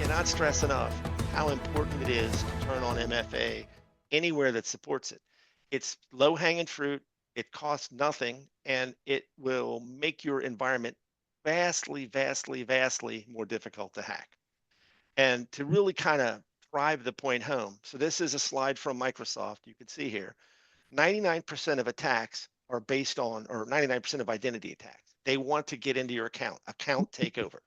cannot stress enough how important it is to turn on MFA anywhere that supports it. It's low hanging fruit, it costs nothing, and it will make your environment vastly more difficult to hack. And to really kind of drive the point home, so this is a slide from Microsoft. You can see here 99% of attacks are based on, or 99% of identity attacks, they want to get into your account takeover,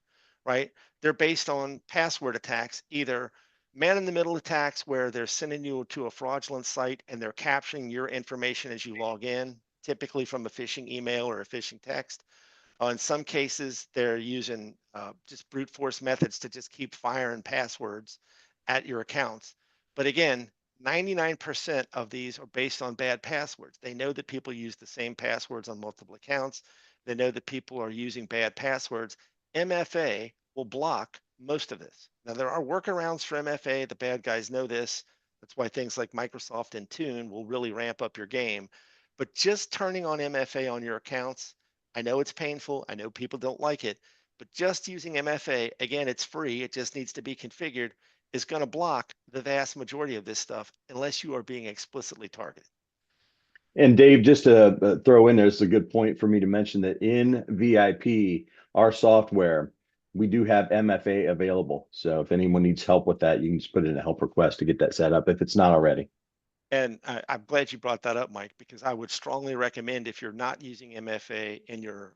right? They're based on password attacks, either man-in-the-middle attacks where they're sending you to a fraudulent site and they're capturing your information as you log in, typically from a phishing email or a phishing text. In some cases, they're using just brute force methods to just keep firing passwords at your accounts. But again, 99% of these are based on bad passwords. They know that people use the same passwords on multiple accounts. They know that people are using bad passwords. MFA will block most of this. Now, there are workarounds for MFA. The bad guys know this. That's why things like Microsoft Intune will really ramp up your game. But just turning on MFA on your accounts, I know it's painful. I know people don't like it, but just using MFA, again, it's free. It just needs to be configured, is going to block the vast majority of this stuff unless you are being explicitly targeted. And Dave, just to throw in there, it's a good point for me to mention that in VIP, our software, we do have MFA available. So if anyone needs help with that, you can just put in a help request to get that set up if it's not already. And I'm glad you brought that up, Mike, because I would strongly recommend if you're not using MFA in your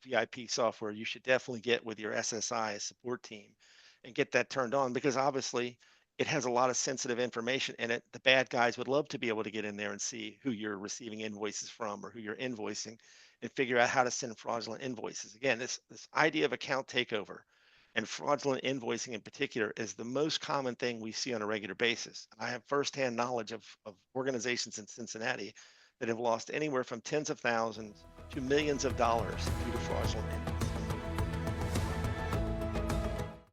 VIP software, you should definitely get with your SSI support team and get that turned on, because obviously it has a lot of sensitive information in it. The bad guys would love to be able to get in there and see who you're receiving invoices from or who you're invoicing and figure out how to send fraudulent invoices. Again, this idea of account takeover and fraudulent invoicing in particular is the most common thing we see on a regular basis. I have firsthand knowledge of organizations in Cincinnati that have lost anywhere from tens of thousands to millions of dollars due to fraudulent invoicing.